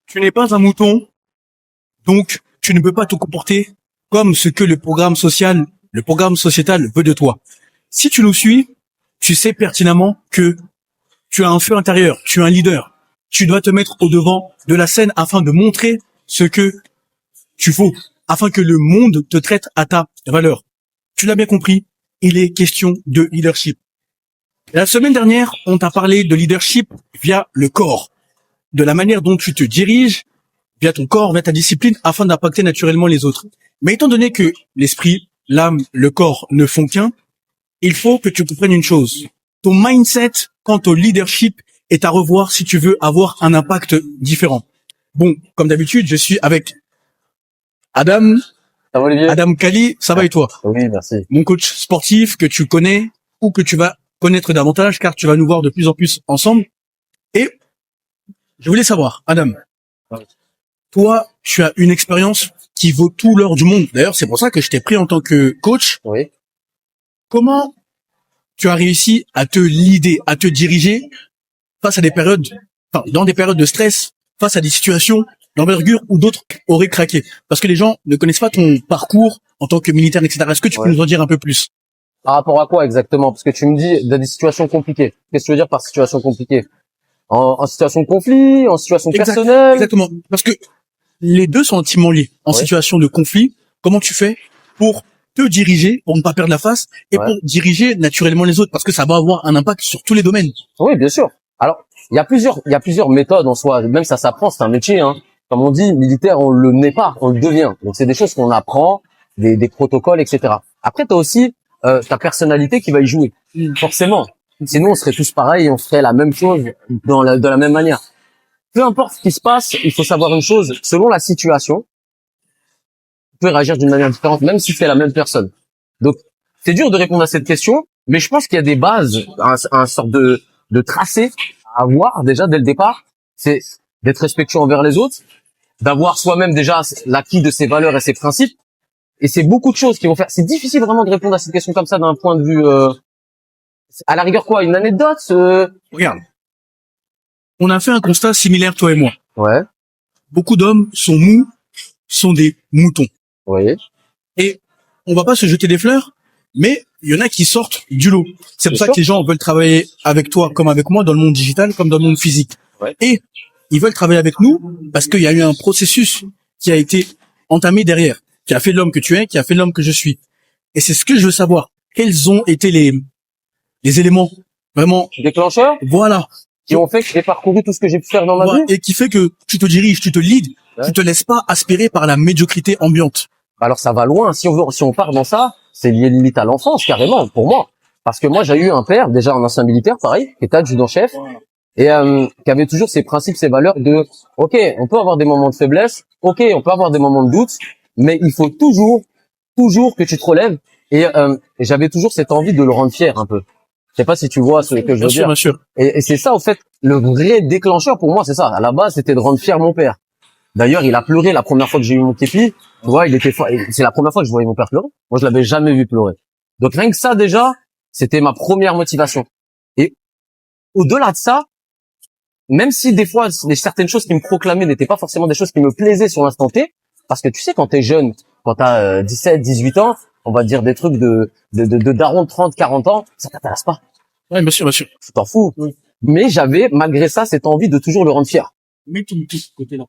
Tu n'es pas un mouton, donc tu ne peux pas te comporter comme ce que le programme sociétal veut de toi. Si tu nous suis, tu sais pertinemment que tu as un feu intérieur, tu es un leader. Tu dois te mettre au devant de la scène afin de montrer ce que tu vaux, afin que le monde te traite à ta valeur. Tu l'as bien compris, il est question de leadership. La semaine dernière, on t'a parlé de leadership via le corps, de la manière dont tu te diriges via ton corps, via ta discipline, afin d'impacter naturellement les autres. Mais étant donné que l'esprit, l'âme, le corps ne font qu'un, il faut que tu comprennes une chose. Ton mindset quant au leadership est à revoir si tu veux avoir un impact différent. Bon, comme d'habitude, je suis avec Adam. Ça va, Olivier? Adam Kali, ça va et toi? Oui, merci. Mon coach sportif que tu connais ou que tu vas connaître davantage car tu vas nous voir de plus en plus ensemble. Et je voulais savoir, Adam, toi, tu as une expérience qui vaut tout l'or du monde. D'ailleurs, c'est pour ça que je t'ai pris en tant que coach. Oui. Comment tu as réussi à te leader, à te diriger face à des périodes, dans des périodes de stress, face à des situations d'envergure où d'autres auraient craqué? Parce que les gens ne connaissent pas ton parcours en tant que militaire, etc. Est-ce que tu peux nous en dire un peu plus? Par rapport à quoi exactement? Parce que tu me dis des situations compliquées. Qu'est-ce que tu veux dire par situation compliquée? En situation de conflit, en situation personnelle? Exactement. Parce que les deux sont intimement liés. En situation de conflit, comment tu fais pour te diriger, pour ne pas perdre la face, et pour diriger naturellement les autres? Parce que ça va avoir un impact sur tous les domaines. Oui, bien sûr. Alors, il y a plusieurs méthodes en soi. Même ça s'apprend, c'est un métier, hein. Comme on dit, militaire, on le naît pas, on le devient. Donc, c'est des choses qu'on apprend, des protocoles, etc. Après, t'as aussi ta personnalité qui va y jouer. Forcément. Sinon, on serait tous pareils, on ferait la même chose de la même manière. Peu importe ce qui se passe, il faut savoir une chose. Selon la situation, tu peux réagir d'une manière différente, même si c'est la même personne. Donc, c'est dur de répondre à cette question, mais je pense qu'il y a des bases, un sorte de tracé à avoir déjà dès le départ. C'est d'être respectueux envers les autres, d'avoir soi-même déjà l'acquis de ses valeurs et ses principes. Et c'est beaucoup de choses qui vont faire. C'est difficile vraiment de répondre à cette question comme ça d'un point de vue. À la rigueur, quoi, une anecdote. Regarde, on a fait un constat similaire toi et moi. Ouais. Beaucoup d'hommes sont mous, sont des moutons. Oui. Et on va pas se jeter des fleurs, mais il y en a qui sortent du lot. C'est pour ça que les gens veulent travailler avec toi comme avec moi dans le monde digital, comme dans le monde physique. Ouais. Et ils veulent travailler avec nous parce qu'il y a eu un processus qui a été entamé derrière, qui a fait l'homme que tu es, qui a fait l'homme que je suis. Et c'est ce que je veux savoir. Quels ont été les éléments vraiment déclencheurs? Voilà. Qui ont fait que j'ai parcouru tout ce que j'ai pu faire dans ma vie. Et qui fait que tu te diriges, tu te leads, tu te laisses pas aspirer par la médiocrité ambiante. Alors ça va loin. Si on part dans ça, c'est lié limite à l'enfance carrément pour moi. Parce que moi j'ai eu un père, déjà un ancien militaire pareil, qui était adjudant-chef et qui avait toujours ses principes, ses valeurs de OK, on peut avoir des moments de faiblesse, OK, on peut avoir des moments de doute, mais il faut toujours que tu te relèves et j'avais toujours cette envie de le rendre fier un peu. Je sais pas si tu vois ce que je veux dire. Bien sûr. Et c'est ça, au fait, le vrai déclencheur pour moi, c'est ça. À la base, c'était de rendre fier mon père. D'ailleurs, il a pleuré la première fois que j'ai eu mon képi. Tu vois, il était c'est la première fois que je voyais mon père pleurer. Moi, je l'avais jamais vu pleurer. Donc, rien que ça, déjà, c'était ma première motivation. Et au-delà de ça, même si des fois, certaines choses qui me proclamaient n'étaient pas forcément des choses qui me plaisaient sur l'instant T, parce que tu sais, quand t'es jeune, quand t'as 17, 18 ans, on va dire des trucs de daron de 30, 40 ans, ça t'intéresse pas. Ouais, bien sûr, bien sûr. Tu t'en fous. Oui. Mais j'avais, malgré ça, cette envie de toujours le rendre fier. Mets ton côté-là.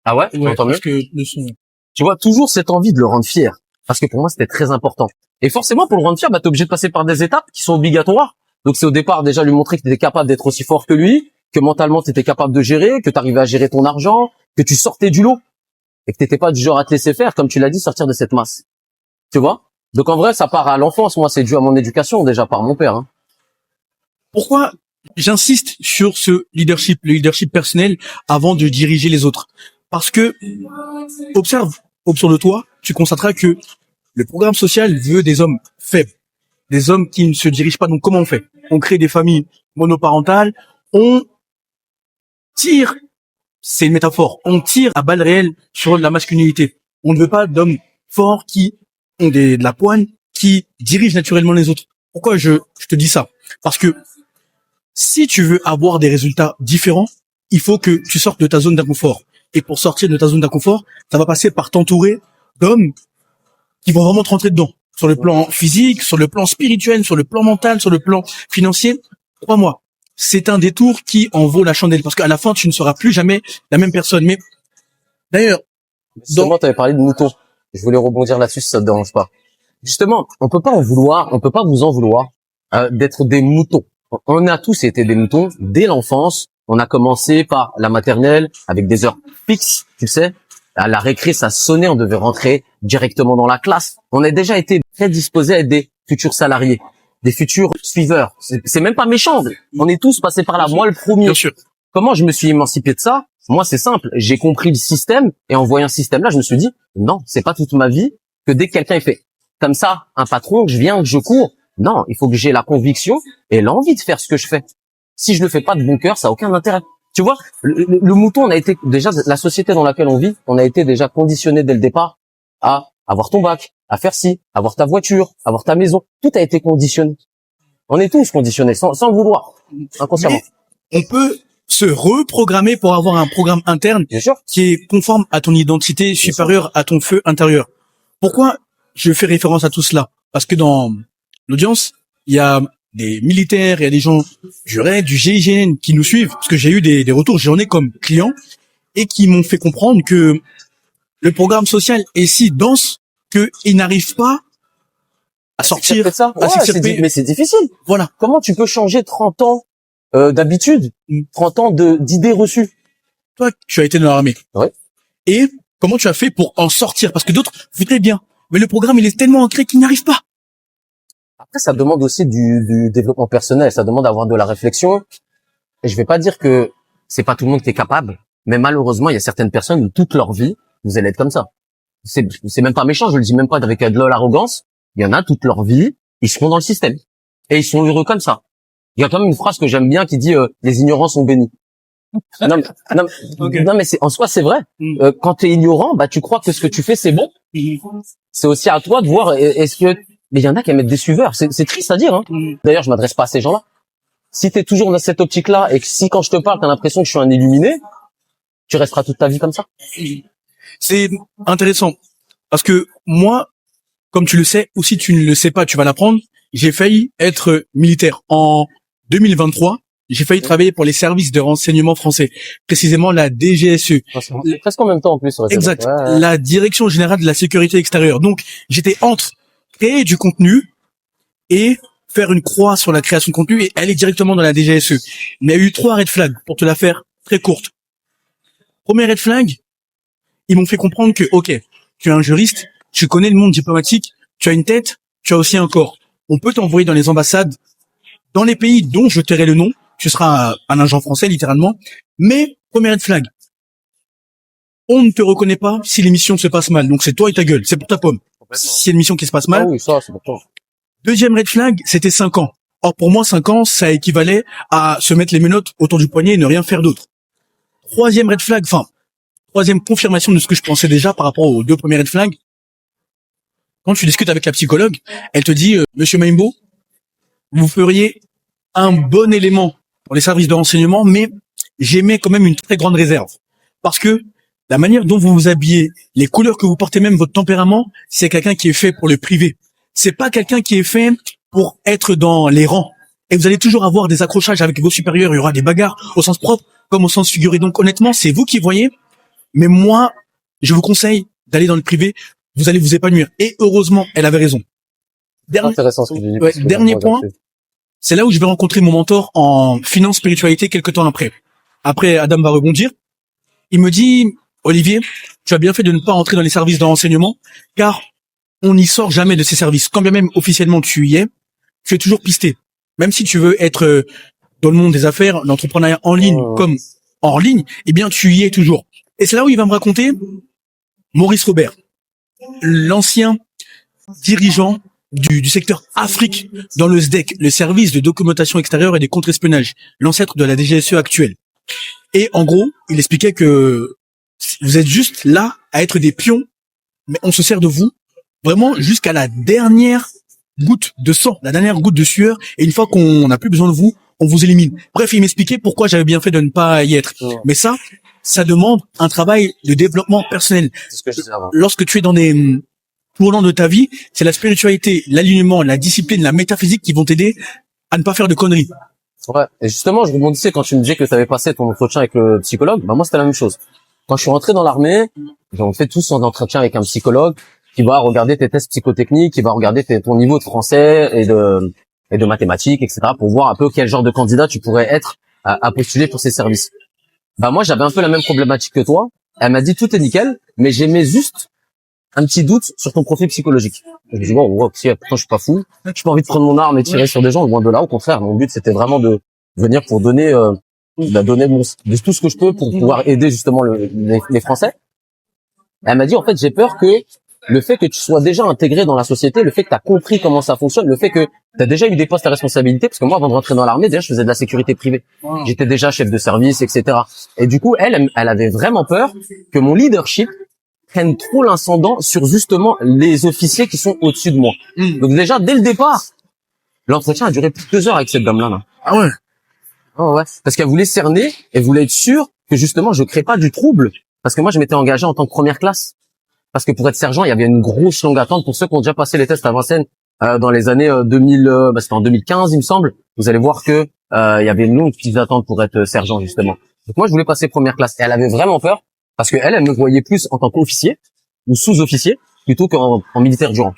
Ah ouais? Parce que le son. Tu vois, toujours cette envie de le rendre fier. Parce que pour moi, c'était très important. Et forcément, pour le rendre fier, t'es obligé de passer par des étapes qui sont obligatoires. Donc, c'est au départ, déjà, lui montrer que t'étais capable d'être aussi fort que lui, que mentalement, t'étais capable de gérer, que t'arrivais à gérer ton argent, que tu sortais du lot. Et que t'étais pas du genre à te laisser faire, comme tu l'as dit, sortir de cette masse. Tu vois? Donc, en vrai, ça part à l'enfance. Moi, c'est dû à mon éducation, déjà, par mon père, hein. Pourquoi j'insiste sur ce leadership, le leadership personnel, avant de diriger les autres? Parce que, observe de toi, tu constateras que le programme social veut des hommes faibles, des hommes qui ne se dirigent pas. Donc, comment on fait? On crée des familles monoparentales, on tire, c'est une métaphore, on tire à balles réelles sur la masculinité. On ne veut pas d'hommes forts qui ont de la poigne, qui dirigent naturellement les autres. Pourquoi je te dis ça? Parce que si tu veux avoir des résultats différents, il faut que tu sortes de ta zone d'inconfort. Et pour sortir de ta zone d'inconfort, ça va passer par t'entourer d'hommes qui vont vraiment te rentrer dedans. Sur le plan physique, sur le plan spirituel, sur le plan mental, sur le plan financier. Crois-moi, c'est un détour qui en vaut la chandelle. Parce qu'à la fin, tu ne seras plus jamais la même personne. Mais d'ailleurs, Justement, tu avais parlé de moutons. Je voulais rebondir là-dessus si ça te dérange pas. Justement, on peut pas vous en vouloir d'être des moutons. On a tous été des moutons dès l'enfance. On a commencé par la maternelle avec des heures fixes, tu sais. À la récré, ça sonnait, on devait rentrer directement dans la classe. On a déjà été prédisposés à être des futurs salariés, des futurs suiveurs. C'est même pas méchant. On est tous passés par là. Moi, le premier. bien sûr. Comment je me suis émancipé de ça? Moi, c'est simple. J'ai compris le système et en voyant ce système-là, je me suis dit, non, c'est pas toute ma vie que dès que quelqu'un est fait comme ça, un patron, que je viens, que je cours. Non, il faut que j'ai la conviction et l'envie de faire ce que je fais. Si je le fais pas de bon cœur, ça a aucun intérêt. Tu vois, le mouton, on a été déjà, la société dans laquelle on vit, on a été déjà conditionné dès le départ à avoir ton bac, à faire ci, avoir ta voiture, avoir ta maison. Tout a été conditionné. On est tous conditionnés, sans le vouloir, inconsciemment. Mais on peut se reprogrammer pour avoir un programme interne Bien sûr. qui est conforme à ton identité supérieure, à ton feu intérieur. Pourquoi je fais référence à tout cela? Parce que dans l'audience, il y a des militaires, il y a des gens du RAID, du GIGN qui nous suivent, parce que j'ai eu des retours, j'en ai comme clients, et qui m'ont fait comprendre que le programme social est si dense qu'ils n'arrivent pas à sortir, C'est ça. à Ouais, s'extirper. mais c'est difficile. Voilà. Comment tu peux changer 30 ans d'habitude, 30 ans d'idées reçues? Toi, tu as été dans l'armée. Ouais. Et comment tu as fait pour en sortir? Parce que d'autres voudraient bien. Mais le programme, il est tellement ancré qu'ils n'y arrivent pas. Après, ça demande aussi du développement personnel. Ça demande d'avoir de la réflexion. Et je vais pas dire que c'est pas tout le monde qui est capable, mais malheureusement, il y a certaines personnes où toute leur vie, vous allez être comme ça. C'est même pas méchant, je le dis même pas avec de l'arrogance. Il y en a toute leur vie, ils seront dans le système. Et ils sont heureux comme ça. Il y a quand même une phrase que j'aime bien qui dit les ignorants sont bénis. Non, Okay. non, mais c'est en soi c'est vrai. Quand tu es ignorant, bah tu crois que ce que tu fais c'est bon. C'est aussi à toi de voir est-ce que mais il y en a qui mettent des suiveurs, c'est triste à dire hein. D'ailleurs, je m'adresse pas à ces gens-là. Si tu es toujours dans cette optique-là et que si quand je te parle, tu as l'impression que je suis un illuminé, tu resteras toute ta vie comme ça. C'est intéressant. Parce que moi, comme tu le sais, ou si tu ne le sais pas, tu vas l'apprendre, j'ai failli être militaire. En 2023, j'ai failli travailler pour les services de renseignement français, précisément la DGSE. Presque en même temps en plus. Exact. Ouais. La Direction Générale de la Sécurité Extérieure. Donc, j'étais entre créer du contenu et faire une croix sur la création de contenu et aller directement dans la DGSE. Mais il y a eu 3 red flags pour te la faire très courte. Premier red flag, ils m'ont fait comprendre que, ok, tu es un juriste, tu connais le monde diplomatique, tu as une tête, tu as aussi un corps. On peut t'envoyer dans les ambassades, dans les pays dont je tairai le nom, tu seras un agent français littéralement, mais premier red flag, on ne te reconnaît pas si l'émission se passe mal. Donc c'est toi et ta gueule, c'est pour ta pomme. Si c'est une mission qui se passe mal. Ah oui, ça c'est pourtant. Deuxième red flag, c'était 5 ans. Or pour moi, 5 ans, ça équivalait à se mettre les menottes autour du poignet et ne rien faire d'autre. Troisième red flag, troisième confirmation de ce que je pensais déjà par rapport aux 2 premiers red flags. Quand tu discutes avec la psychologue, elle te dit, Monsieur Maimbo, vous feriez un bon élément pour les services de renseignement, mais j'émets quand même une très grande réserve. Parce que la manière dont vous vous habillez, les couleurs que vous portez, même votre tempérament, c'est quelqu'un qui est fait pour le privé. C'est pas quelqu'un qui est fait pour être dans les rangs. Et vous allez toujours avoir des accrochages avec vos supérieurs, il y aura des bagarres au sens propre comme au sens figuré. Donc honnêtement, c'est vous qui voyez. Mais moi, je vous conseille d'aller dans le privé. Vous allez vous épanouir. Et heureusement, elle avait raison. Intéressant ce que tu dis. Ouais, dernier point, c'est là où je vais rencontrer mon mentor en finance spiritualité quelques temps après. Après, Adam va rebondir. Il me dit, Olivier, tu as bien fait de ne pas entrer dans les services de renseignement, car on n'y sort jamais de ces services. Quand bien même officiellement tu y es, tu es toujours pisté. Même si tu veux être dans le monde des affaires, l'entrepreneuriat en ligne comme hors ligne, eh bien tu y es toujours. Et c'est là où il va me raconter Maurice Robert, l'ancien dirigeant du secteur Afrique dans le SDEC, le service de documentation extérieure et des contre-espionnage, l'ancêtre de la DGSE actuelle. Et en gros, il expliquait que vous êtes juste là à être des pions, mais on se sert de vous vraiment jusqu'à la dernière goutte de sang, la dernière goutte de sueur, et une fois qu'on n'a plus besoin de vous, on vous élimine. Bref, il m'expliquait pourquoi j'avais bien fait de ne pas y être. Mais ça, ça demande un travail de développement personnel. C'est ce que je disais avant. Lorsque tu es dans des tournants de ta vie, c'est la spiritualité, l'alignement, la discipline, la métaphysique qui vont t'aider à ne pas faire de conneries. Ouais. Et justement, je rebondissais quand tu me disais que tu avais passé ton entretien avec le psychologue. Bah moi, c'était la même chose. Quand je suis rentré dans l'armée, on fait tous un entretien avec un psychologue qui va regarder tes tests psychotechniques, qui va regarder ton niveau de français et de mathématiques, etc., pour voir un peu quel genre de candidat tu pourrais être à postuler pour ces services. Bah moi, j'avais un peu la même problématique que toi. Elle m'a dit tout est nickel, mais j'aimais juste un petit doute sur ton profil psychologique. Je me dis bon, pourtant je suis pas fou, j'ai pas envie de prendre mon arme et tirer sur des gens, loin de là. Au contraire, mon but c'était vraiment de venir pour donner de tout ce que je peux pour pouvoir aider justement les Français. Elle m'a dit en fait j'ai peur que le fait que tu sois déjà intégré dans la société, le fait que tu as compris comment ça fonctionne, le fait que tu as déjà eu des postes à responsabilité, parce que moi avant de rentrer dans l'armée déjà je faisais de la sécurité privée, j'étais déjà chef de service, etc. Et du coup elle avait vraiment peur que mon leadership prennent trop l'incendant sur justement les officiers qui sont au-dessus de moi. Donc déjà, dès le départ, l'entretien a duré plus de 2 heures avec cette dame-là. Là. Ah ouais. Oh ouais. Parce qu'elle voulait cerner, elle voulait être sûre que justement je crée pas du trouble. Parce que moi, je m'étais engagé en tant que première classe. Parce que pour être sergent, il y avait une grosse longue attente. Pour ceux qui ont déjà passé les tests à Vincennes dans les années 2000, c'était en 2015, il me semble. Vous allez voir que il y avait une longue petite attente pour être sergent justement. Donc moi, je voulais passer première classe. Et elle avait vraiment peur. Parce que elle me voyait plus en tant qu'officier ou sous-officier plutôt qu'en militaire durant.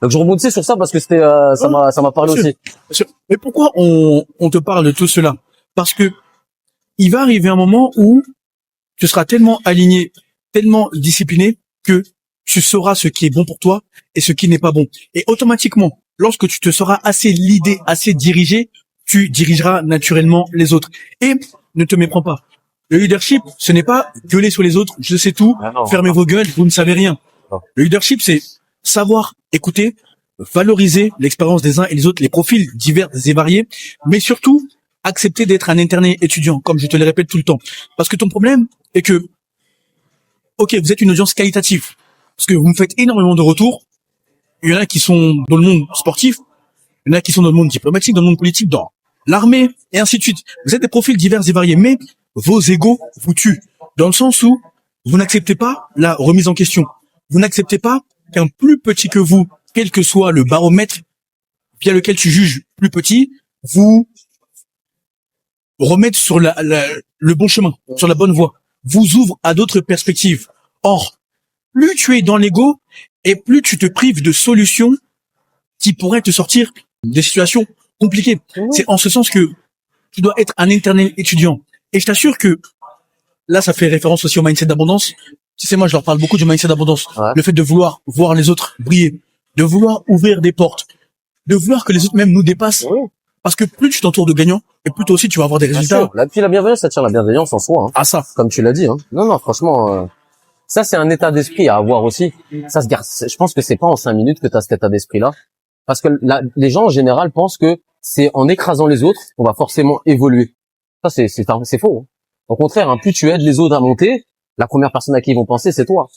Donc je rebondissais sur ça parce que c'était ça m'a parlé aussi. Mais pourquoi on te parle de tout cela? Parce que il va arriver un moment où tu seras tellement aligné, tellement discipliné que tu sauras ce qui est bon pour toi et ce qui n'est pas bon. Et automatiquement, lorsque tu te seras assez leadé, assez dirigé, tu dirigeras naturellement les autres. Et ne te méprends pas. Le leadership, ce n'est pas gueuler sur les autres, je sais tout, fermez vos gueules, vous ne savez rien. Non. Le leadership, c'est savoir écouter, valoriser l'expérience des uns et des autres, les profils divers et variés, mais surtout, accepter d'être un interné étudiant, comme je te le répète tout le temps. Parce que ton problème est que, ok, vous êtes une audience qualitative, parce que vous me faites énormément de retours. Il y en a qui sont dans le monde sportif, il y en a qui sont dans le monde diplomatique, dans le monde politique, dans l'armée, et ainsi de suite. Vous êtes des profils divers et variés, mais vos égos vous tuent, dans le sens où vous n'acceptez pas la remise en question. Vous n'acceptez pas qu'un plus petit que vous, quel que soit le baromètre via lequel tu juges plus petit, vous remette sur le bon chemin, sur la bonne voie, vous ouvre à d'autres perspectives. Or, plus tu es dans l'ego et plus tu te prives de solutions qui pourraient te sortir des situations compliquées. C'est en ce sens que tu dois être un éternel étudiant. Et je t'assure que là, ça fait référence aussi au mindset d'abondance. Tu sais, moi, je leur parle beaucoup du mindset d'abondance. Ouais. Le fait de vouloir voir les autres briller, de vouloir ouvrir des portes, de vouloir que les autres même nous dépassent. Oui. Parce que plus tu t'entoures de gagnants, et plus toi aussi tu vas avoir des résultats. Puis la bienveillance, ça tient la bienveillance en soi. Hein. À ça. Comme tu l'as dit. Hein. Non, franchement, ça c'est un état d'esprit à avoir aussi. Ça se garde. Je pense que c'est pas en 5 minutes que tu as cet état d'esprit-là. Parce que les gens en général pensent que c'est en écrasant les autres qu'on va forcément évoluer. Ça c'est faux. Hein. Au contraire, hein, plus tu aides les autres à monter, la première personne à qui ils vont penser, c'est toi.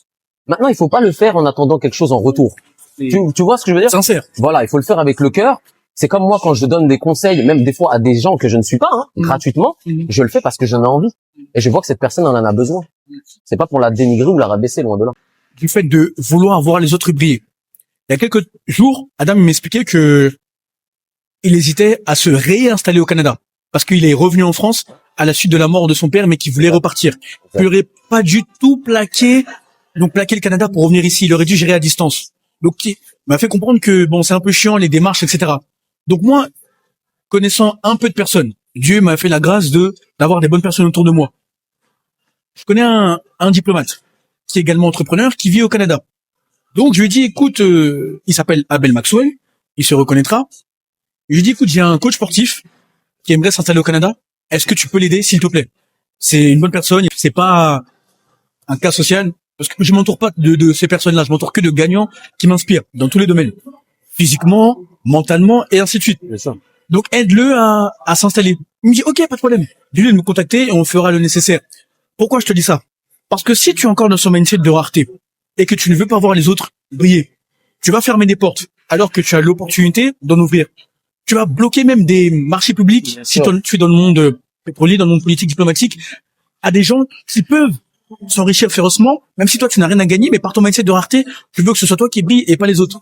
Maintenant, il faut pas le faire en attendant quelque chose en retour. Tu vois ce que je veux dire? Sincère. Voilà, il faut le faire avec le cœur. C'est comme moi quand je donne des conseils, même des fois à des gens que je ne suis pas, hein, gratuitement, je le fais parce que j'en ai envie. Et je vois que cette personne en a besoin. C'est pas pour la dénigrer ou la rabaisser, loin de là. Du fait de vouloir voir les autres briller. Il y a quelques jours, Adam m'expliquait que il hésitait à se réinstaller au Canada. Parce qu'il est revenu en France à la suite de la mort de son père, mais qu'il voulait repartir. Il aurait pas dû tout plaquer, donc plaquer le Canada pour revenir ici. Il aurait dû gérer à distance. Donc, il m'a fait comprendre que, bon, c'est un peu chiant, les démarches, etc. Donc moi, connaissant un peu de personnes, Dieu m'a fait la grâce d'avoir des bonnes personnes autour de moi. Je connais un diplomate qui est également entrepreneur, qui vit au Canada. Donc je lui ai dit, écoute, il s'appelle Abel Maxwell, il se reconnaîtra. Je lui ai dit, écoute, j'ai un coach sportif qui aimerait s'installer au Canada. Est-ce que tu peux l'aider, s'il te plaît? C'est une bonne personne, c'est pas un cas social, parce que je m'entoure pas de ces personnes-là, je m'entoure que de gagnants qui m'inspirent dans tous les domaines. Physiquement, mentalement, et ainsi de suite. Bien sûr. Donc aide-le à s'installer. Il me dit, ok, pas de problème. Dis-lui de me contacter et on fera le nécessaire. Pourquoi je te dis ça? Parce que si tu es encore dans ce mindset de rareté et que tu ne veux pas voir les autres briller, tu vas fermer des portes alors que tu as l'opportunité d'en ouvrir. Tu vas bloquer même des marchés publics si tu es dans le monde pétrolier, dans le monde politique, diplomatique. à des gens qui peuvent s'enrichir férocement, même si toi tu n'as rien à gagner, mais par ton mindset de rareté, tu veux que ce soit toi qui brille et pas les autres.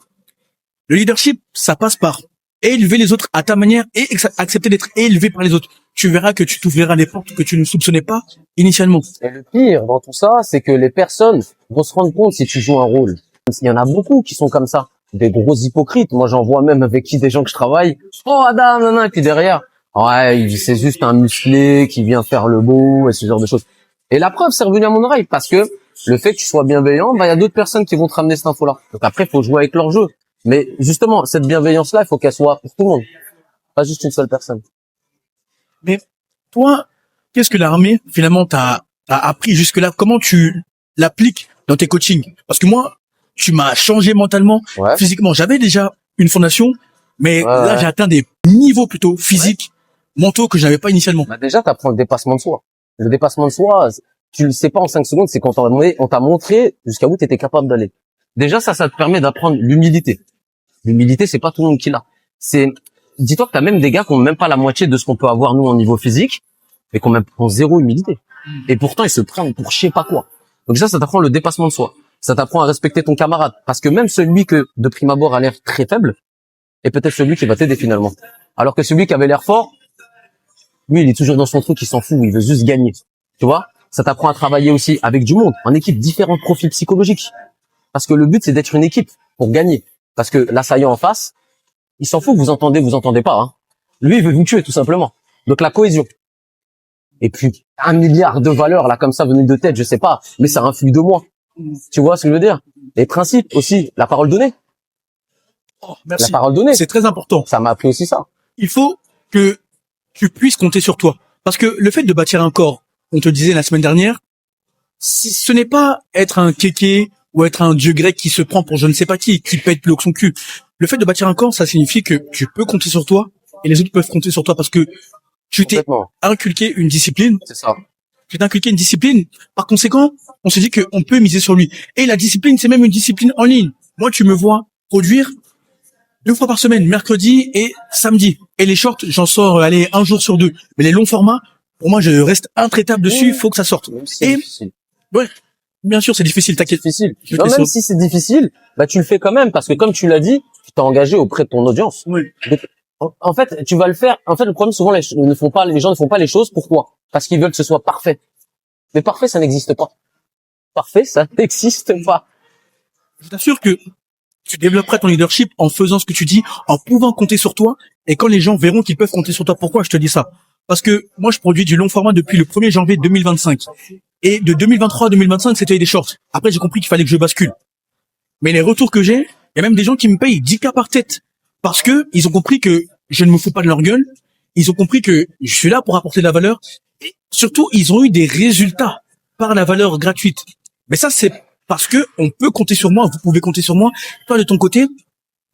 Le leadership, ça passe par élever les autres à ta manière et accepter d'être élevé par les autres. Tu verras que tu t'ouvriras des portes que tu ne soupçonnais pas initialement. Et le pire dans tout ça, c'est que les personnes vont se rendre compte si tu joues un rôle. Il y en a beaucoup qui sont comme ça, des gros hypocrites. Moi, j'en vois même avec des gens que je travaille. Oh, Adam, nanana, et puis derrière, ouais, c'est juste un musclé qui vient faire le beau et ce genre de choses. Et la preuve, c'est revenu à mon oreille parce que le fait que tu sois bienveillant, bah, il y a d'autres personnes qui vont te ramener cette info-là. Donc après, il faut jouer avec leur jeu. Mais justement, cette bienveillance-là, il faut qu'elle soit pour tout le monde, pas juste une seule personne. Mais toi, qu'est-ce que l'armée finalement t'a appris jusque-là? Comment tu l'appliques dans tes coachings? Parce que moi, tu m'as changé mentalement, Ouais. physiquement. J'avais déjà une fondation, mais Ouais, là ouais. j'ai atteint des niveaux plutôt physiques, mentaux que je n'avais pas initialement. Bah déjà, tu apprends le dépassement de soi. Le dépassement de soi, tu le sais pas en 5 secondes, c'est quand on t'a montré jusqu'à où tu étais capable d'aller. Déjà, ça te permet d'apprendre l'humilité. L'humilité, c'est pas tout le monde qui l'a. Dis-toi que t'as même des gars qui ont même pas la moitié de ce qu'on peut avoir nous en niveau physique, mais qui ont même zéro humilité. Et pourtant, ils se prennent pour je sais pas quoi. Donc ça t'apprend le dépassement de soi. Ça t'apprend à respecter ton camarade. Parce que même celui que, de prime abord, a l'air très faible, est peut-être celui qui va t'aider finalement. Alors que celui qui avait l'air fort, lui, il est toujours dans son truc, il s'en fout, il veut juste gagner. Tu vois? Ça t'apprend à travailler aussi avec du monde, en équipe, différents profils psychologiques. Parce que le but, c'est d'être une équipe pour gagner. Parce que l'assaillant en face, il s'en fout que vous entendez pas. Hein. Lui, il veut vous tuer, tout simplement. Donc la cohésion. Et puis, 1 milliard de valeurs, là, comme ça, venues de tête, je sais pas, mais ça influe de moi. Tu vois ce que je veux dire? Les principes aussi, la parole donnée. Oh, La merci. parole donnée. C'est très important. Ça m'a appris aussi ça. Il faut que tu puisses compter sur toi. Parce que le fait de bâtir un corps, on te disait la semaine dernière, si ce n'est pas être un kéké ou être un dieu grec qui se prend pour je ne sais pas qui pète plus haut que son cul. Le fait de bâtir un corps, ça signifie que tu peux compter sur toi et les autres peuvent compter sur toi parce que tu t'es Complètement. inculqué une discipline. C'est ça. Tu t'es inculqué une discipline. Par conséquent, on s'est dit qu'on peut miser sur lui. Et la discipline, c'est même une discipline en ligne. Moi, tu me vois produire 2 fois par semaine, mercredi et samedi. Et les shorts, j'en sors, allez, 1 jour sur 2. Mais les longs formats, pour moi, je reste intraitable dessus, il faut que ça sorte. Même si c'est Et, difficile. ouais, bien sûr, c'est difficile, C'est t'inquiète. difficile. Je Non, te même laisse. si c'est difficile, bah tu le fais quand même parce que comme tu l'as dit, tu t'es engagé auprès de ton audience. Oui. Donc, en fait, tu vas le faire. En fait, le problème souvent, les gens ne font pas les choses. Pourquoi? Parce qu'ils veulent que ce soit parfait. Mais parfait, ça n'existe pas. Parfait, ça n'existe pas. Je t'assure que tu développeras ton leadership en faisant ce que tu dis, en pouvant compter sur toi. Et quand les gens verront qu'ils peuvent compter sur toi, pourquoi je te dis ça? Parce que moi, je produis du long format depuis le 1er janvier 2025. Et de 2023 à 2025, c'était des shorts. Après, j'ai compris qu'il fallait que je bascule. Mais les retours que j'ai, il y a même des gens qui me payent 10K par tête. Parce que ils ont compris que je ne me fous pas de leur gueule. Ils ont compris que je suis là pour apporter de la valeur. Et surtout, ils ont eu des résultats par la valeur gratuite. Mais ça, c'est parce que on peut compter sur moi. Vous pouvez compter sur moi. Toi, de ton côté,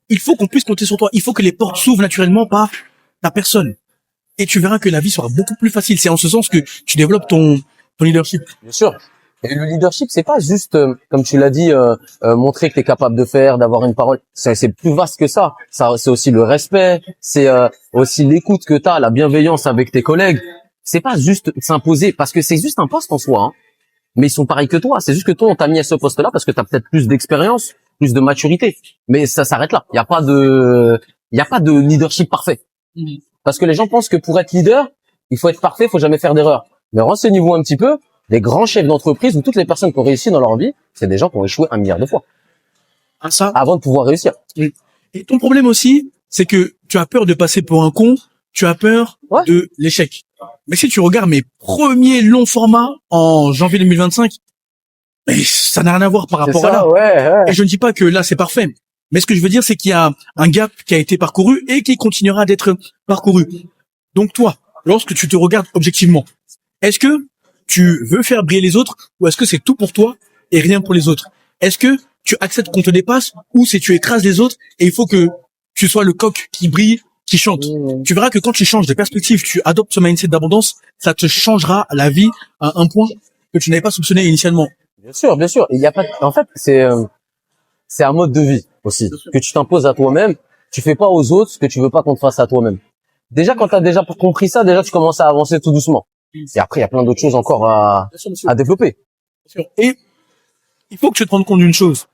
il faut qu'on puisse compter sur toi. Il faut que les portes s'ouvrent naturellement par ta personne. Et tu verras que la vie sera beaucoup plus facile. C'est en ce sens que tu développes ton leadership. Bien sûr. Et le leadership, c'est pas juste, comme tu l'as dit, montrer que tu es capable de faire, d'avoir une parole. C'est plus vaste que ça. Ça, c'est aussi le respect, c'est aussi l'écoute que tu as, la bienveillance avec tes collègues. C'est pas juste s'imposer, parce que c'est juste un poste en soi. Hein. Mais ils sont pareils que toi. C'est juste que toi, on t'a mis à ce poste-là parce que tu as peut-être plus d'expérience, plus de maturité. Mais ça s'arrête là. Il y a pas de leadership parfait. Parce que les gens pensent que pour être leader, il faut être parfait, il faut jamais faire d'erreur. Mais renseignez-vous un petit peu. Les grands chefs d'entreprise ou toutes les personnes qui ont réussi dans leur vie, c'est des gens qui ont échoué 1 milliard de fois Ah, ça. avant de pouvoir réussir. Et ton problème aussi, c'est que tu as peur de passer pour un con. Tu as peur Ouais. de l'échec. Mais si tu regardes mes premiers longs formats en janvier 2025, mais ça n'a rien à voir par rapport à là. ouais. Et je ne dis pas que là, c'est parfait. Mais ce que je veux dire, c'est qu'il y a un gap qui a été parcouru et qui continuera d'être parcouru. Donc toi, lorsque tu te regardes objectivement, est-ce que tu veux faire briller les autres ou est-ce que c'est tout pour toi et rien pour les autres? Est-ce que tu acceptes qu'on te dépasse ou c'est tu écrases les autres et il faut que tu sois le coq qui brille, qui chante? Tu verras que quand tu changes de perspective, tu adoptes ce mindset d'abondance, ça te changera la vie à un point que tu n'avais pas soupçonné initialement. Bien sûr, bien sûr. Il y a pas. En fait, c'est un mode de vie aussi que tu t'imposes à toi-même. Tu fais pas aux autres ce que tu veux pas qu'on te fasse à toi-même. Déjà, quand tu as déjà compris ça, déjà tu commences à avancer tout doucement. Et après, il y a plein d'autres choses encore Bien sûr, monsieur. à développer. Bien sûr. Et il faut que tu te rendes compte d'une chose.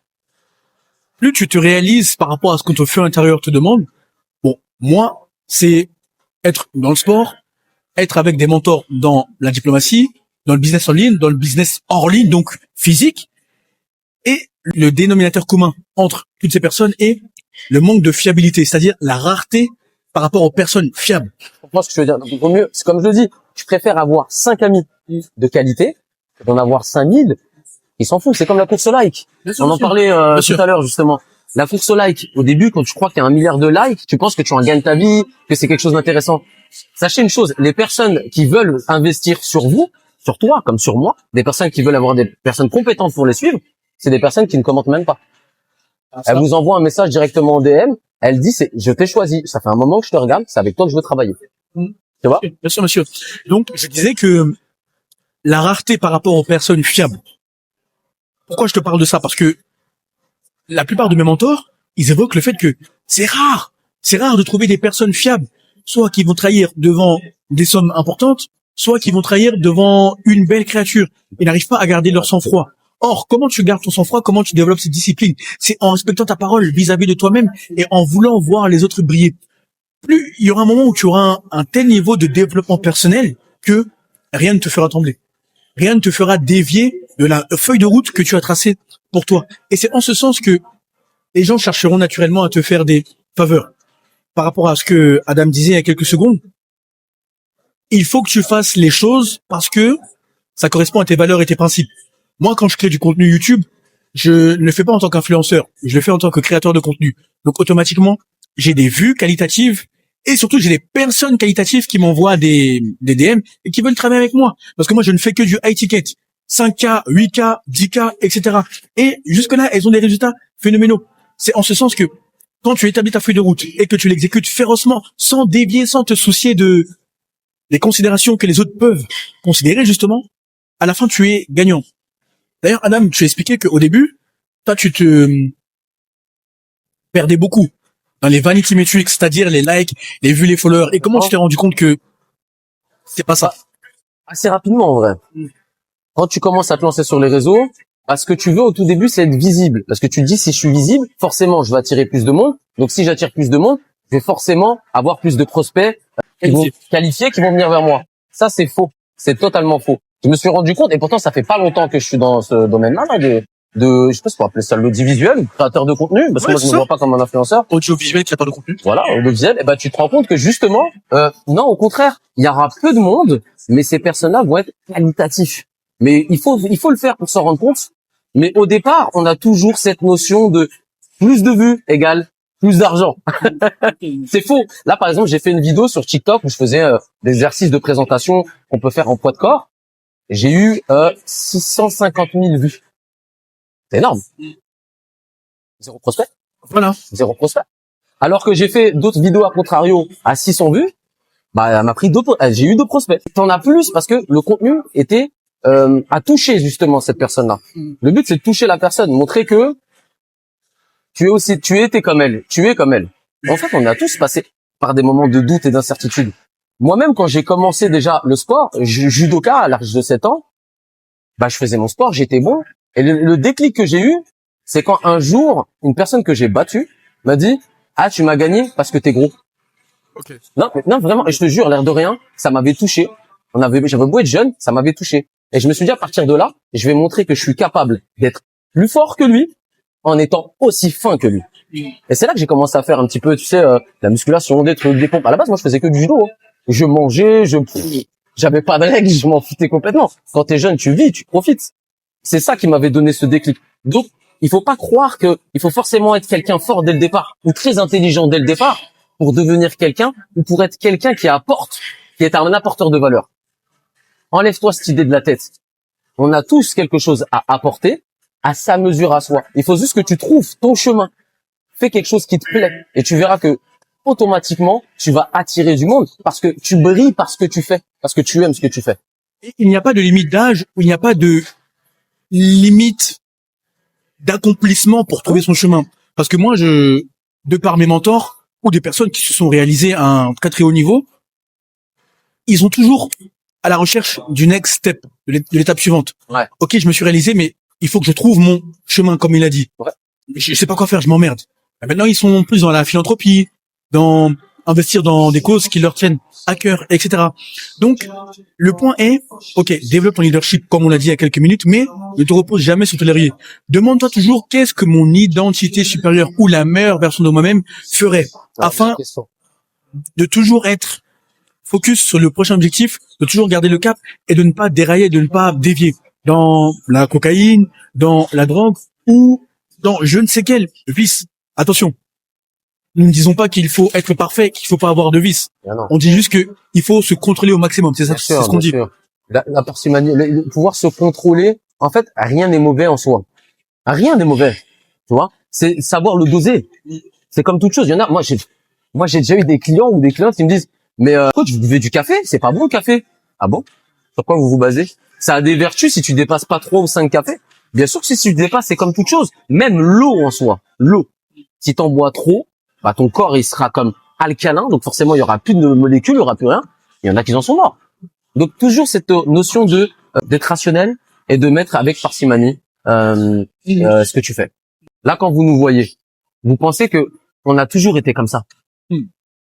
Plus tu te réalises par rapport à ce que ton feu intérieur te demande, bon, moi, c'est être dans le sport, être avec des mentors dans la diplomatie, dans le business en ligne, dans le business hors ligne, donc physique. Et le dénominateur commun entre toutes ces personnes est le manque de fiabilité, c'est-à-dire la rareté par rapport aux personnes fiables. Je comprends ce que je veux dire. Donc, il vaut mieux, c'est comme je le dis, je préfère avoir 5 amis de qualité que d'en avoir 5000. Ils s'en foutent. C'est comme la course au like. On en parlait tout à l'heure, justement. La course au like, au début, quand tu crois qu'il y a 1 milliard de likes, tu penses que tu en gagnes ta vie, que c'est quelque chose d'intéressant. Sachez une chose, les personnes qui veulent investir sur vous, sur toi, comme sur moi, des personnes qui veulent avoir des personnes compétentes pour les suivre, c'est des personnes qui ne commentent même pas. Elle vous envoie un message directement en DM, elle dit, je t'ai choisi, ça fait un moment que je te regarde, c'est avec toi que je veux travailler. Tu vois? Bien sûr, monsieur. Donc, je disais que la rareté par rapport aux personnes fiables. Pourquoi je te parle de ça? Parce que la plupart de mes mentors, ils évoquent le fait que c'est rare. C'est rare de trouver des personnes fiables, soit qui vont trahir devant des sommes importantes, soit qui vont trahir devant une belle créature. Ils n'arrivent pas à garder leur sang-froid. Or, comment tu gardes ton sang-froid? Comment tu développes cette discipline? C'est en respectant ta parole vis-à-vis de toi-même et en voulant voir les autres briller. Plus il y aura un moment où tu auras un tel niveau de développement personnel que rien ne te fera trembler. Rien ne te fera dévier de la feuille de route que tu as tracée pour toi. Et c'est en ce sens que les gens chercheront naturellement à te faire des faveurs. Par rapport à ce que Adam disait il y a quelques secondes, il faut que tu fasses les choses parce que ça correspond à tes valeurs et tes principes. Moi, quand je crée du contenu YouTube, je ne le fais pas en tant qu'influenceur, je le fais en tant que créateur de contenu. Donc automatiquement, j'ai des vues qualitatives et surtout j'ai des personnes qualitatives qui m'envoient des DM et qui veulent travailler avec moi. Parce que moi, je ne fais que du high ticket. 5K, 8K, 10K, etc. Et jusque-là, elles ont des résultats phénoménaux. C'est en ce sens que quand tu établis ta feuille de route et que tu l'exécutes férocement, sans dévier, sans te soucier des considérations que les autres peuvent considérer, justement, à la fin, tu es gagnant. D'ailleurs, Adam, tu as expliqué qu'au début, toi, tu te perdais beaucoup dans les vanity metrics, c'est-à-dire les likes, les vues, les followers. Et comment tu t'es rendu compte que c'est pas ça? Assez rapidement, en vrai. Quand tu commences à te lancer sur les réseaux, ce que tu veux au tout début, c'est être visible. Parce que tu te dis, si je suis visible, forcément, je vais attirer plus de monde. Donc, si j'attire plus de monde, je vais forcément avoir plus de prospects qui vont qualifier, qui vont venir vers moi. Ça, c'est faux. C'est totalement faux. Je me suis rendu compte, et pourtant, ça fait pas longtemps que je suis dans ce domaine-là, là, je sais pas si on peut appeler ça l'audiovisuel, créateur de contenu, parce que moi, je me vois pas comme un influenceur. Audiovisuel, créateur de contenu. Voilà, audiovisuel. Et tu te rends compte que justement, non, au contraire, il y aura peu de monde, mais ces personnes-là vont être qualitatifs. Mais il faut le faire pour s'en rendre compte. Mais au départ, on a toujours cette notion de plus de vues égale plus d'argent. C'est faux. Là, par exemple, j'ai fait une vidéo sur TikTok où je faisais des exercices de présentation qu'on peut faire en poids de corps. J'ai eu 650 000 vues. C'est énorme. Zéro prospect. Voilà. Zéro prospect. Alors que j'ai fait d'autres vidéos à contrario à 600 vues, elle m'a pris j'ai eu 2 prospects. T'en as plus parce que le contenu était à toucher justement cette personne-là. Le but, c'est de toucher la personne, montrer que tu es comme elle. En fait, on a tous passé par des moments de doute et d'incertitude. Moi-même, quand j'ai commencé déjà le sport, judoka à l'âge de 7 ans, je faisais mon sport, j'étais bon. Et le déclic que j'ai eu, c'est quand un jour, une personne que j'ai battue m'a dit, ah, tu m'as gagné parce que t'es gros. Okay. Non, vraiment, et je te jure, l'air de rien, ça m'avait touché. J'avais beau être jeune, ça m'avait touché. Et je me suis dit, à partir de là, je vais montrer que je suis capable d'être plus fort que lui en étant aussi fin que lui. Et c'est là que j'ai commencé à faire un petit peu, tu sais, la musculation, des trucs, des pompes. À la base, moi, je faisais que du judo. Hein. Je mangeais, j'avais pas de règles, je m'en foutais complètement. Quand t'es jeune, tu vis, tu profites. C'est ça qui m'avait donné ce déclic. Donc, il faut pas croire que il faut forcément être quelqu'un fort dès le départ ou très intelligent dès le départ pour devenir quelqu'un ou pour être quelqu'un qui apporte, qui est un apporteur de valeur. Enlève-toi cette idée de la tête. On a tous quelque chose à apporter, à sa mesure à soi. Il faut juste que tu trouves ton chemin. Fais quelque chose qui te plaît et tu verras que automatiquement, tu vas attirer du monde parce que tu brilles par ce que tu fais, parce que tu aimes ce que tu fais. Et il n'y a pas de limite d'âge, il n'y a pas de limite d'accomplissement pour trouver son chemin. Parce que moi, de par mes mentors ou des personnes qui se sont réalisées à un très très haut niveau, ils ont toujours à la recherche du next step, de l'étape suivante. Ouais. Ok, je me suis réalisé, mais il faut que je trouve mon chemin, comme il a dit. Ouais. Je sais pas quoi faire, je m'emmerde. Et maintenant, ils sont plus dans la philanthropie, dans investir dans des causes qui leur tiennent à cœur, etc. Donc, le point est, ok, développe ton leadership, comme on l'a dit il y a quelques minutes, mais ne te repose jamais sur tes lauriers. Demande-toi toujours qu'est-ce que mon identité supérieure ou la meilleure version de moi-même ferait, afin de toujours être focus sur le prochain objectif, de toujours garder le cap et de ne pas dérailler, de ne pas dévier dans la cocaïne, dans la drogue ou dans je ne sais quel vice. Attention, nous ne disons pas qu'il faut être parfait, qu'il faut pas avoir de vice. On dit juste que il faut se contrôler au maximum. C'est ça, c'est ce qu'on dit. La parcimonie, le pouvoir se contrôler. En fait, rien n'est mauvais en soi. Rien n'est mauvais. Tu vois, c'est savoir le doser. C'est comme toute chose. Il y en a. Moi, j'ai déjà eu des clients ou des clientes qui me disent, mais coach, vous buvez du café, c'est pas bon le café. Ah bon? Sur quoi vous vous basez? Ça a des vertus si tu dépasses pas 3 ou 5 cafés. Bien sûr que si tu dépasses, c'est comme toute chose. Même l'eau en soi. L'eau. Si t'en bois trop, bah ton corps il sera comme alcalin, donc forcément il y aura plus de molécules, il y aura plus rien. Il y en a qui en sont morts. Donc toujours cette notion de d'être rationnel et de mettre avec parcimonie ce que tu fais. Là quand vous nous voyez, vous pensez que on a toujours été comme ça. Mais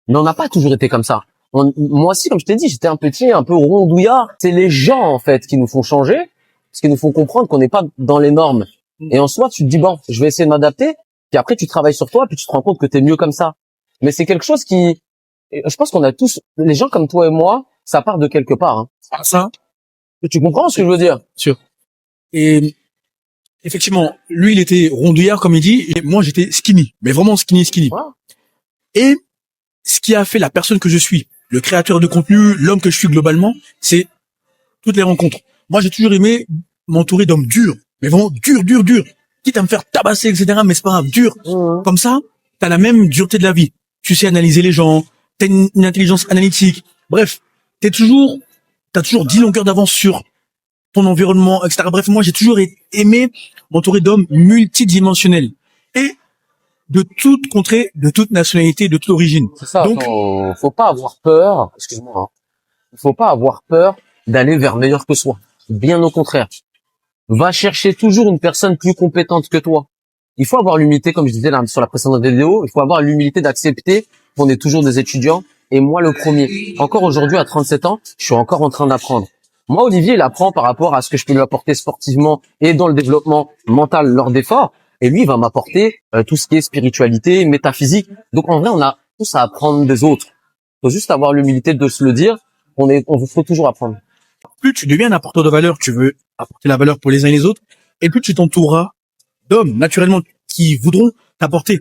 on n'a pas toujours été comme ça. Moi aussi, comme je t'ai dit, j'étais un petit, un peu rondouillard. C'est les gens en fait qui nous font changer, parce qu'ils nous font comprendre qu'on n'est pas dans les normes. Et en soi, tu te dis bon, je vais essayer de m'adapter. Puis après, tu travailles sur toi, puis tu te rends compte que t'es mieux comme ça. Mais c'est quelque chose qui, je pense qu'on a tous, les gens comme toi et moi, ça part de quelque part. Hein. Ça, tu comprends ce que je veux dire? Sûr. Et effectivement, lui, il était rondouillard, comme il dit, et moi, j'étais skinny, mais vraiment skinny. Ouais. Et ce qui a fait la personne que je suis, le créateur de contenu, l'homme que je suis globalement, c'est toutes les rencontres. Moi, j'ai toujours aimé m'entourer d'hommes durs, mais vraiment durs. Quitte à me faire tabasser, etc., mais c'est pas grave, dur. Comme ça, t'as la même dureté de la vie. Tu sais analyser les gens, t'as une intelligence analytique. Bref, t'as toujours 10 longueurs d'avance sur ton environnement, etc. Bref, moi, j'ai toujours aimé m'entourer d'hommes multidimensionnels. Et de toute contrée, de toute nationalité, de toute origine. C'est ça. Donc, faut pas avoir peur, excuse-moi, hein. Faut pas avoir peur d'aller vers meilleur que soi. Bien au contraire. Va chercher toujours une personne plus compétente que toi. Il faut avoir l'humilité, comme je disais là, sur la précédente vidéo, il faut avoir l'humilité d'accepter qu'on est toujours des étudiants, et moi le premier. Encore aujourd'hui, à 37 ans, je suis encore en train d'apprendre. Moi, Olivier, il apprend par rapport à ce que je peux lui apporter sportivement et dans le développement mental lors d'efforts, et lui, il va m'apporter tout ce qui est spiritualité, métaphysique. Donc en vrai, on a tous à apprendre des autres. Il faut juste avoir l'humilité de se le dire, on vous faut toujours apprendre. plus tu deviens un apporteur de valeur, tu veux apporter la valeur pour les uns et les autres, et plus tu t'entoureras d'hommes, naturellement, qui voudront t'apporter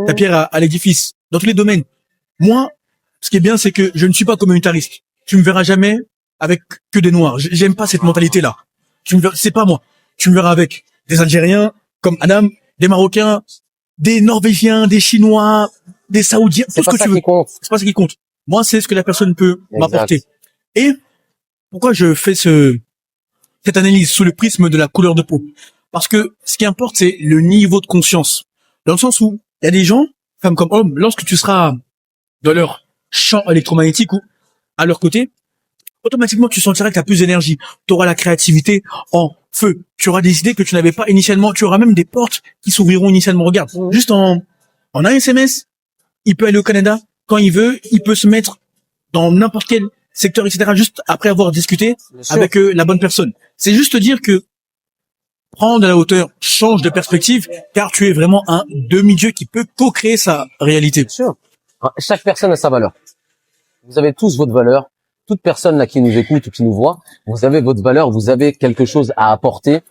ta pierre à l'édifice, dans tous les domaines. Moi, ce qui est bien, c'est que je ne suis pas communautariste. Tu me verras jamais avec que des noirs. J'aime pas cette mentalité-là. C'est pas moi. Tu me verras avec des Algériens, comme Adam, des Marocains, des Norvégiens, des Chinois, des Saoudiens, tout ce que tu veux. C'est pas ça qui compte. Moi, c'est ce que la personne peut m'apporter. Et pourquoi je fais cette analyse sous le prisme de la couleur de peau? Parce que ce qui importe, c'est le niveau de conscience. Dans le sens où il y a des gens, femmes comme hommes, lorsque tu seras dans leur champ électromagnétique ou à leur côté, automatiquement tu sentiras que tu as plus d'énergie. Tu auras la créativité en feu. Tu auras des idées que tu n'avais pas initialement. Tu auras même des portes qui s'ouvriront initialement. Regarde, juste en un SMS, il peut aller au Canada quand il veut. Il peut se mettre dans n'importe quel secteur, etc. Juste après avoir discuté avec la bonne personne. C'est juste dire que prendre de la hauteur, change de perspective, car tu es vraiment un demi-dieu qui peut co-créer sa réalité. Bien sûr. Chaque personne a sa valeur. Vous avez tous votre valeur. Toute personne là qui nous écoute ou qui nous voit, vous avez votre valeur, vous avez quelque chose à apporter.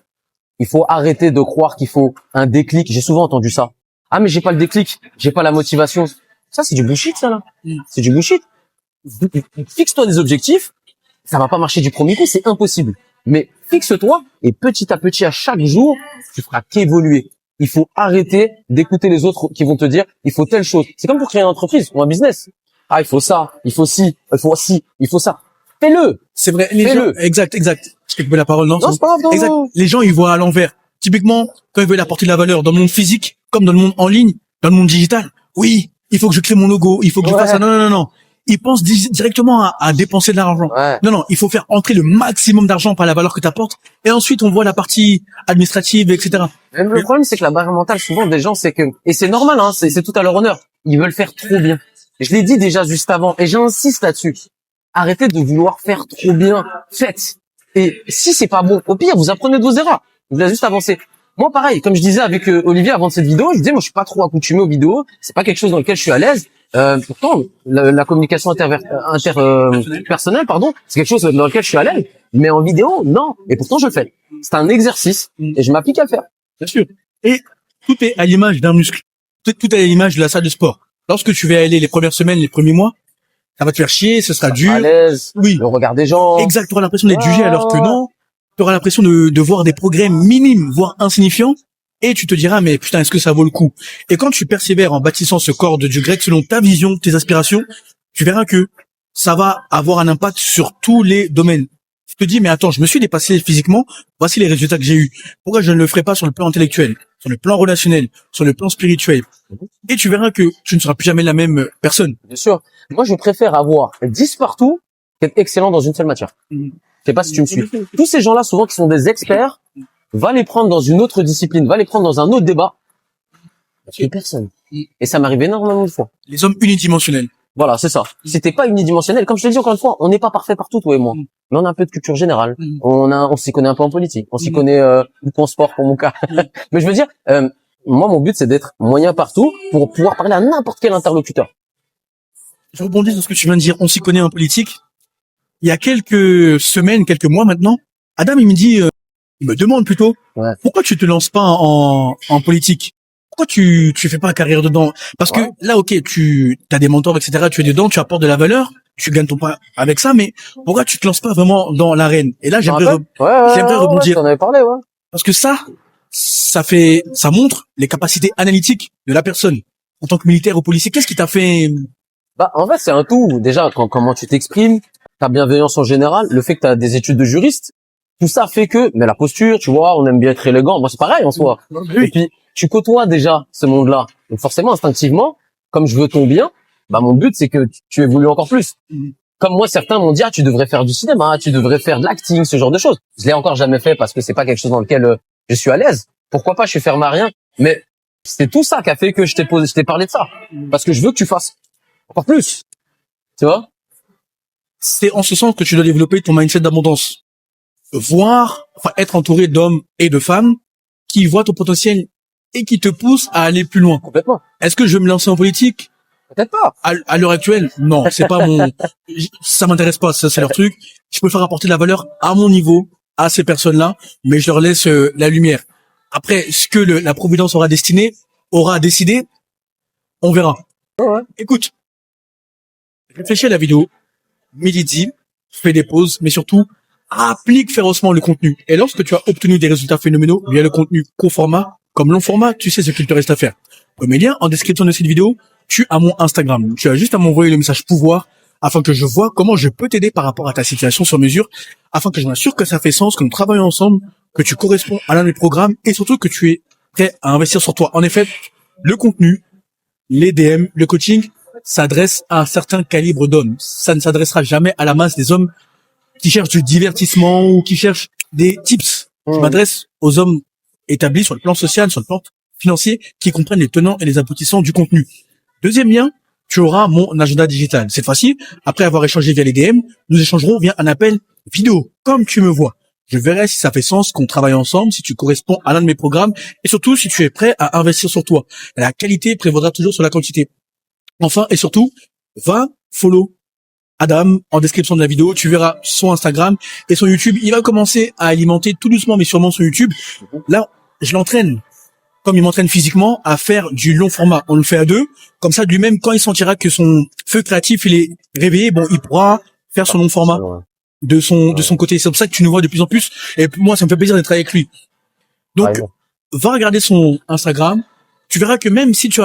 Il faut arrêter de croire qu'il faut un déclic. J'ai souvent entendu ça. Ah mais j'ai pas le déclic, j'ai pas la motivation. Ça c'est du bullshit ça là. C'est du bullshit. Fixe-toi des objectifs. Ça va pas marcher du premier coup, c'est impossible. Mais fixe-toi et petit à petit, à chaque jour, tu feras qu'évoluer. Il faut arrêter d'écouter les autres qui vont te dire il faut telle chose. C'est comme pour créer une entreprise ou un business. Ah, il faut ça, il faut ça. Fais-le. C'est vrai. Les gens, exact. Je t'ai coupé la parole, non? Non, c'est pas grave, non. Exact. Les gens, ils voient à l'envers. Typiquement, quand ils veulent apporter de la valeur dans le monde physique, comme dans le monde en ligne, dans le monde digital. Oui, il faut que je crée mon logo, il faut que je fasse ça. Non. il pense directement à dépenser de l'argent. Ouais. Non, il faut faire entrer le maximum d'argent par la valeur que tu apportes, et ensuite on voit la partie administrative, etc. Même le problème, c'est que la barrière mentale, souvent, des gens, c'est que, et c'est normal, hein, c'est tout à leur honneur. Ils veulent faire trop bien. Je l'ai dit déjà juste avant, et j'insiste là-dessus. Arrêtez de vouloir faire trop bien. Faites. Et si c'est pas bon, au pire, vous apprenez de vos erreurs. Vous allez juste avancer. Moi, pareil, comme je disais avec Olivier avant de cette vidéo, je disais, moi, je suis pas trop accoutumé aux vidéos. C'est pas quelque chose dans lequel je suis à l'aise. Pourtant, la communication personnelle, pardon, c'est quelque chose dans lequel je suis à l'aise. Mais en vidéo, non. Et pourtant, je le fais. C'est un exercice et je m'applique à le faire. Bien sûr. Et tout est à l'image d'un muscle. Tout est à l'image de la salle de sport. Lorsque tu vas aller les premières semaines, les premiers mois, ça va te faire chier, ce sera dur. À l'aise. Oui. Le regard des gens. Exact. Tu auras l'impression d'être jugé, alors que non. Tu auras l'impression de voir des progrès minimes, voire insignifiants. Et tu te diras, mais putain, est-ce que ça vaut le coup? Et quand tu persévères en bâtissant ce corps de dieu grec selon ta vision, tes aspirations, tu verras que ça va avoir un impact sur tous les domaines. Tu te dis, mais attends, je me suis dépassé physiquement, voici les résultats que j'ai eus. Pourquoi je ne le ferai pas sur le plan intellectuel, sur le plan relationnel, sur le plan spirituel? Et tu verras que tu ne seras plus jamais la même personne. Bien sûr. Moi, je préfère avoir 10 partout qu'être excellent dans une seule matière. Je sais pas si tu me suis. Tous ces gens-là, souvent, qui sont des experts, va les prendre dans une autre discipline, va les prendre dans un autre débat. Il y a personne. Et ça m'arrive énormément de fois. Les hommes unidimensionnels. Voilà, c'est ça. Si t'es pas unidimensionnel, comme je te le dis encore une fois, on n'est pas parfait partout, toi et moi. Mais on a un peu de culture générale. On s'y connaît un peu en politique. On s'y connaît beaucoup en sport, pour mon cas. Mais je veux dire, moi, mon but, c'est d'être moyen partout pour pouvoir parler à n'importe quel interlocuteur. Je rebondis sur ce que tu viens de dire. On s'y connaît en politique. Il y a quelques semaines, quelques mois maintenant, Adam, il me demande plutôt, pourquoi tu te lances pas en politique? Pourquoi tu fais pas carrière dedans? Parce que là, ok, tu as des mentors, etc. Tu es dedans, tu apportes de la valeur, tu gagnes ton pain avec ça, mais pourquoi tu te lances pas vraiment dans l'arène? Et là, j'aimerais rebondir. T'en avais parlé, ouais. Parce que ça montre les capacités analytiques de la personne. En tant que militaire ou policier, qu'est-ce qui t'a fait? Bah, en fait, c'est un tout. Déjà, comment tu t'exprimes, ta bienveillance en général, le fait que tu as des études de juriste, tout ça fait que, mais la posture, tu vois, on aime bien être élégant. Moi, c'est pareil en soi. Oui. Et puis, tu côtoies déjà ce monde-là. Donc, forcément, instinctivement, comme je veux ton bien, bah, mon but, c'est que tu évolues encore plus. Comme moi, certains m'ont dit, ah, tu devrais faire du cinéma, tu devrais faire de l'acting, ce genre de choses. Je l'ai encore jamais fait parce que c'est pas quelque chose dans lequel je suis à l'aise. Pourquoi pas, je suis fermé à rien. Mais c'est tout ça qui a fait que je t'ai parlé de ça. Parce que je veux que tu fasses encore plus. Tu vois? C'est en ce sens que tu dois développer ton mindset d'abondance. Être entouré d'hommes et de femmes qui voient ton potentiel et qui te poussent à aller plus loin. Complètement. Est-ce que je vais me lancer en politique? Peut-être pas. À l'heure actuelle, non, c'est pas ça m'intéresse pas, ça c'est leur truc. Je peux faire apporter de la valeur à mon niveau, à ces personnes-là, mais je leur laisse la lumière. Après, ce que la providence aura décidé, on verra. Ouais. Écoute, réfléchis à la vidéo, médite, fais des pauses, mais surtout, applique férocement le contenu. Et lorsque tu as obtenu des résultats phénoménaux via le contenu court format, comme long format, tu sais ce qu'il te reste à faire. Premier lien en description de cette vidéo, tu as mon Instagram. Tu as juste à m'envoyer le message pouvoir afin que je vois comment je peux t'aider par rapport à ta situation sur mesure, afin que je m'assure que ça fait sens, que nous travaillons ensemble, que tu corresponds à l'un des programmes et surtout que tu es prêt à investir sur toi. En effet, le contenu, les DM, le coaching s'adresse à un certain calibre d'hommes. Ça ne s'adressera jamais à la masse des hommes qui cherchent du divertissement ou qui cherchent des tips. Je m'adresse aux hommes établis sur le plan social, sur le plan financier, qui comprennent les tenants et les aboutissants du contenu. Deuxième lien, tu auras mon agenda digital. Cette fois-ci, après avoir échangé via les DM, nous échangerons via un appel vidéo, comme tu me vois. Je verrai si ça fait sens qu'on travaille ensemble, si tu corresponds à l'un de mes programmes, et surtout si tu es prêt à investir sur toi. La qualité prévaudra toujours sur la quantité. Enfin, et surtout, va follow Adam en description de la vidéo. Tu verras son Instagram et son YouTube. Il va commencer à alimenter tout doucement, mais sûrement son YouTube. Là, je l'entraîne, comme il m'entraîne physiquement, à faire du long format. On le fait à deux. Comme ça, lui-même, quand il sentira que son feu créatif, il est réveillé, bon, il pourra faire son long format de son côté. C'est pour ça que tu nous vois de plus en plus. Et moi, ça me fait plaisir d'être avec lui. Donc, va regarder son Instagram. Tu verras que même si tu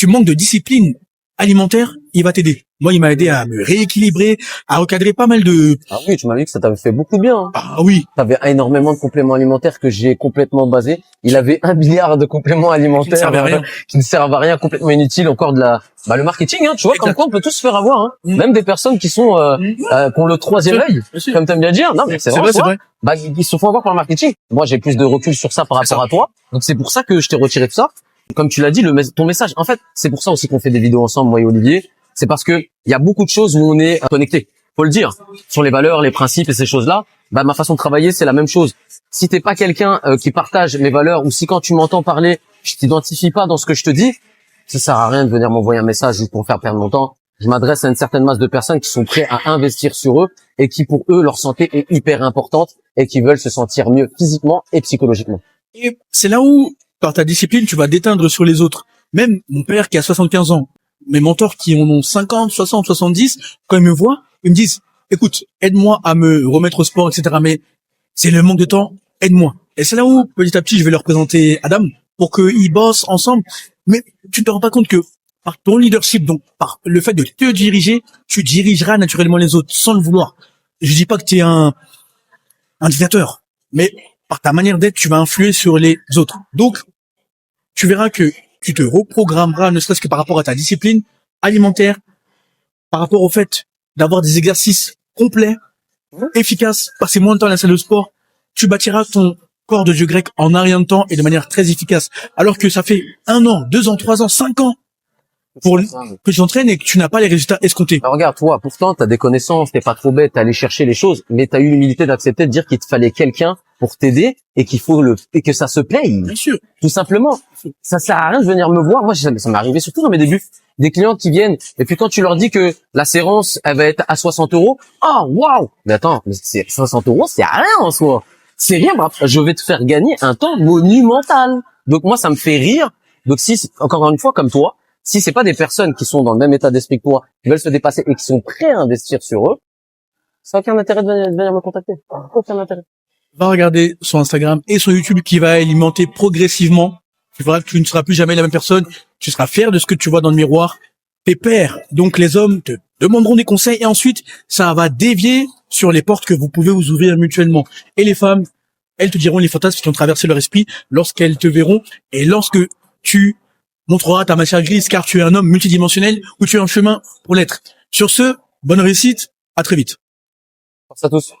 manques de discipline alimentaire, il va t'aider. Moi, il m'a aidé à me rééquilibrer, à recadrer pas mal de... Ah oui, tu m'as dit que ça t'avait fait beaucoup de bien, hein. Ah oui, T'avais énormément de compléments alimentaires que j'ai complètement basé. Il avait 1 milliard de compléments alimentaires servait à rien. qui ne servent à rien, complètement inutiles. Encore de le marketing, hein. Tu vois, Exact. comme quoi on peut tous se faire avoir, hein. Mm. Même des personnes qui sont, qui ont le troisième œil, bien sûr. comme t'aimes bien dire. Non, mais c'est C'est vrai, vrai, c'est vrai. bah, ils se font avoir par le marketing. Moi, j'ai plus de recul sur ça par C'est rapport ça. à toi. Donc, c'est pour ça que je t'ai retiré de ça. Comme tu l'as dit, ton message. En fait, c'est pour ça aussi qu'on fait des vidéos ensemble, moi et Olivier. C'est parce que il y a beaucoup de choses où on est connectés. Faut le dire. Sur les valeurs, les principes et ces choses-là. Bah, ma façon de travailler, c'est la même chose. Si t'es pas quelqu'un qui partage mes valeurs, ou si quand tu m'entends parler, je t'identifie pas dans ce que je te dis, ça sert à rien de venir m'envoyer un message juste pour faire perdre mon temps. Je m'adresse à une certaine masse de personnes qui sont prêts à investir sur eux et qui, pour eux, leur santé est hyper importante et qui veulent se sentir mieux physiquement et psychologiquement. Et c'est là où, par ta discipline, tu vas déteindre sur les autres. Même mon père qui a 75 ans, mes mentors qui en ont 50, 60, 70, quand ils me voient, ils me disent, écoute, aide-moi à me remettre au sport, etc. Mais c'est le manque de temps, aide-moi. Et c'est là où, petit à petit, je vais leur présenter Adam pour qu'ils bossent ensemble. Mais tu ne te rends pas compte que par ton leadership, donc par le fait de te diriger, tu dirigeras naturellement les autres sans le vouloir. Je dis pas que tu es un dictateur, mais par ta manière d'être, tu vas influer sur les autres. Donc, tu verras que tu te reprogrammeras, ne serait-ce que par rapport à ta discipline alimentaire, par rapport au fait d'avoir des exercices complets, efficaces, passer moins de temps à la salle de sport. Tu bâtiras ton corps de dieu grec en un rien de temps et de manière très efficace. Alors que ça fait 1 an, 2 ans, 3 ans, 5 ans que tu t'entraînes et que tu n'as pas les résultats escomptés. Alors regarde, toi, pourtant, t'as des connaissances, t'es pas trop bête, t'es allé chercher les choses, mais t'as eu l'humilité d'accepter de dire qu'il te fallait quelqu'un pour t'aider et et que ça se paye. Bien sûr. Tout simplement. Ça sert à rien de venir me voir. Moi, ça m'est arrivé surtout dans mes débuts. Des clients qui viennent, et puis quand tu leur dis que la séance, elle va être à 60 €, oh, waouh! Mais attends, mais 60 €, c'est rien en soi. C'est rien, bah, je vais te faire gagner un temps monumental. Donc moi, ça me fait rire. Donc si, encore une fois, comme toi, si c'est pas des personnes qui sont dans le même état d'esprit que toi, qui veulent se dépasser et qui sont prêts à investir sur eux, ça n'a aucun intérêt de venir me contacter. Aucun intérêt. Va regarder son Instagram et son YouTube qui va alimenter progressivement. Tu verras que tu ne seras plus jamais la même personne. Tu seras fier de ce que tu vois dans le miroir. Tes pairs, donc les hommes, te demanderont des conseils et ensuite, ça va dévier sur les portes que vous pouvez vous ouvrir mutuellement. Et les femmes, elles te diront les fantasmes qui ont traversé leur esprit lorsqu'elles te verront et lorsque tu montreras ta matière grise car tu es un homme multidimensionnel ou tu es en chemin pour l'être. Sur ce, bonne réussite, à très vite. Force à tous.